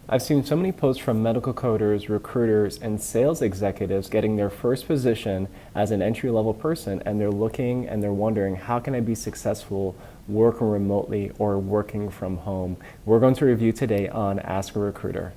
I've seen so many posts from medical coders, recruiters, and sales executives getting their first position as an entry-level person, and they're looking and they're wondering, how can I be successful working remotely or working from home? We're going to review today on Ask a Recruiter.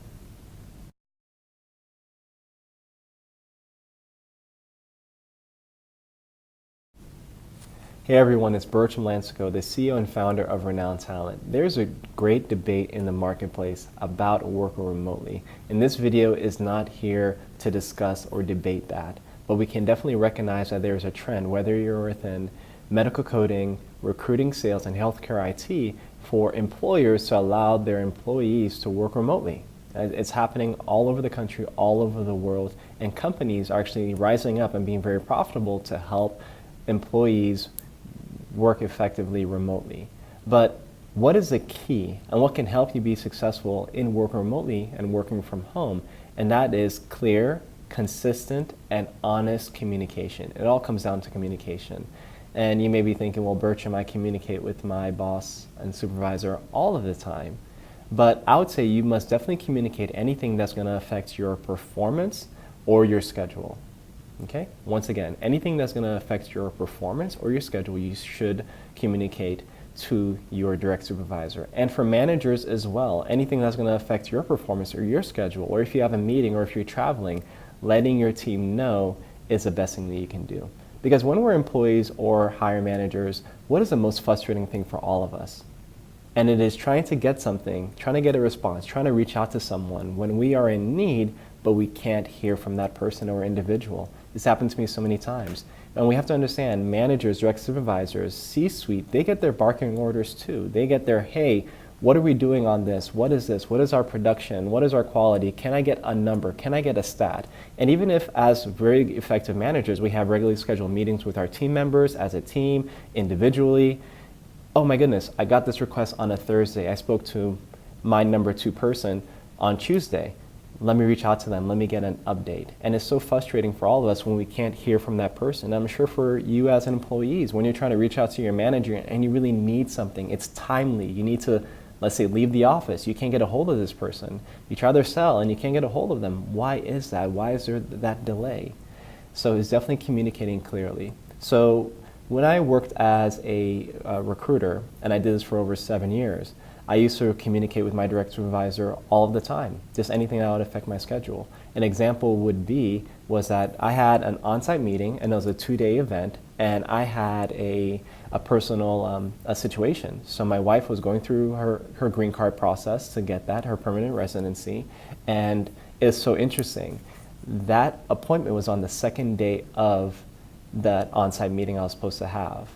Hey everyone, it's Bertram Lansiquot, the CEO and founder of Renowned Talent. There's a great debate in the marketplace about working remotely, and this video is not here to discuss or debate that, but we can definitely recognize that there's a trend, whether you're within medical coding, recruiting, sales, and healthcare IT, for employers to allow their employees to work remotely. It's happening all over the country, all over the world, and companies are actually rising up and being very profitable to help employees work effectively remotely. But what is the key and what can help you be successful in working remotely and working from home? And that is clear, consistent, and honest communication. It all comes down to communication. And you may be thinking, well, Bertram, I communicate with my boss and supervisor all of the time. But I would say you must definitely communicate anything that's going to affect your performance or your schedule. Okay? Once again, anything that's going to affect your performance or your schedule, you should communicate to your direct supervisor. And for managers as well, anything that's going to affect your performance or your schedule, or if you have a meeting or if you're traveling, letting your team know is the best thing that you can do. Because when we're employees or hire managers, what is the most frustrating thing for all of us? And it is trying to get something, trying to get a response, trying to reach out to someone when we are in need, but we can't hear from that person or individual. This happened to me so many times. And we have to understand, managers, direct supervisors, C-suite, they get their barking orders too. They get their, hey, what are we doing on this? What is this? What is our production? What is our quality? Can I get a number? Can I get a stat? And even if as very effective managers, we have regularly scheduled meetings with our team members as a team, individually, oh my goodness, I got this request on a Thursday. I spoke to my number 2 person on Tuesday. Let me reach out to them. Let me get an update. And it's so frustrating for all of us when we can't hear from that person. I'm sure for you as employees, when you're trying to reach out to your manager and you really need something, it's timely. You need to, let's say, leave the office. You can't get a hold of this person. You try their cell and you can't get a hold of them. Why is that? Why is there that delay? So it's definitely communicating clearly. So when I worked as a recruiter, and I did this for over 7 years, I used to communicate with my direct supervisor all of the time, just anything that would affect my schedule. An example was that I had an on-site meeting, and it was a 2-day event, and I had a personal situation. So my wife was going through her green card process to get that, her permanent residency, and it's so interesting. That appointment was on the 2nd day of that on-site meeting I was supposed to have.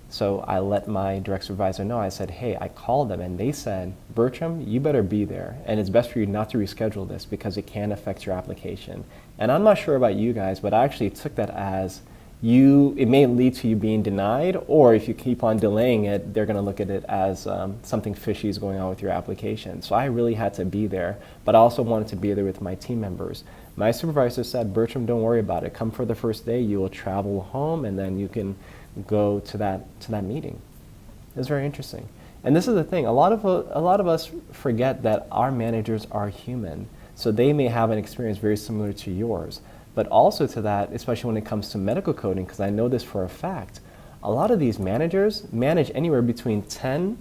So I let my direct supervisor know. I said, hey, I called them and they said, Bertram, you better be there. And it's best for you not to reschedule this because it can affect your application. And I'm not sure about you guys, but I actually took that as it may lead to you being denied, or if you keep on delaying it, they're going to look at it as something fishy is going on with your application. So I really had to be there, but I also wanted to be there with my team members. My supervisor said, Bertram, don't worry about it. Come for the first day, you will travel home, and then you can go to that meeting. It's very interesting. And this is the thing, a lot of us forget that our managers are human. So they may have an experience very similar to yours. But also to that, especially when it comes to medical coding, because I know this for a fact, a lot of these managers manage anywhere between 10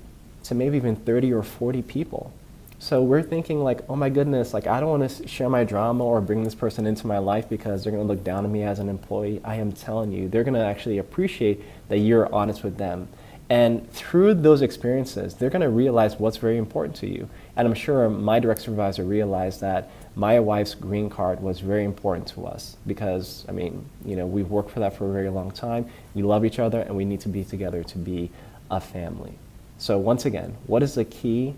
to maybe even 30 or 40 people. So we're thinking like, oh my goodness, like I don't want to share my drama or bring this person into my life because they're going to look down on me as an employee. I am telling you, they're going to actually appreciate that you're honest with them. And through those experiences, they're going to realize what's very important to you. And I'm sure my direct supervisor realized that my wife's green card was very important to us because, I mean, you know, we've worked for that for a very long time. We love each other and we need to be together to be a family. So once again, what is the key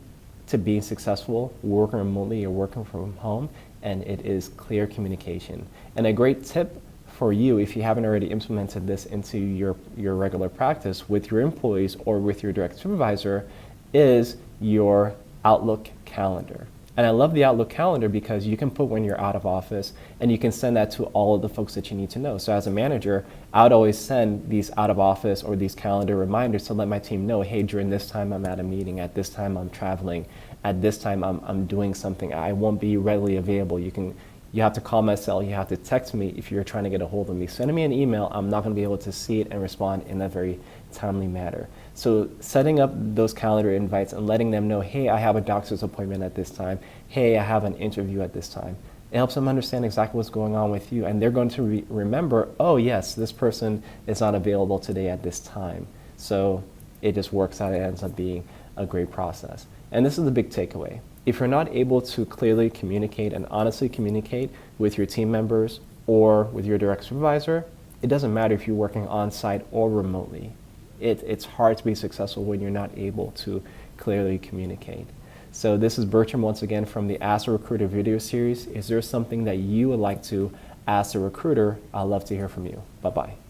to being successful working remotely or working from home? And it is clear communication. And a great tip for you, if you haven't already implemented this into your regular practice with your employees or with your direct supervisor, is your Outlook calendar. And I love the Outlook calendar because you can put when you're out of office and you can send that to all of the folks that you need to know. So as a manager, I would always send these out of office or these calendar reminders to let my team know, hey, during this time I'm at a meeting, at this time I'm traveling, at this time I'm doing something. I won't be readily available. You have to call my cell, you have to text me if you're trying to get a hold of me. Sending me an email, I'm not going to be able to see it and respond in a very timely manner. So setting up those calendar invites and letting them know, hey, I have a doctor's appointment at this time. Hey, I have an interview at this time. It helps them understand exactly what's going on with you, and they're going to remember, oh yes, this person is not available today at this time. So it just works out, it ends up being a great process. And this is the big takeaway. If you're not able to clearly communicate and honestly communicate with your team members or with your direct supervisor, it doesn't matter if you're working on-site or remotely. It's hard to be successful when you're not able to clearly communicate. So this is Bertram once again from the Ask a Recruiter video series. Is there something that you would like to ask a recruiter? I'd love to hear from you. Bye-bye.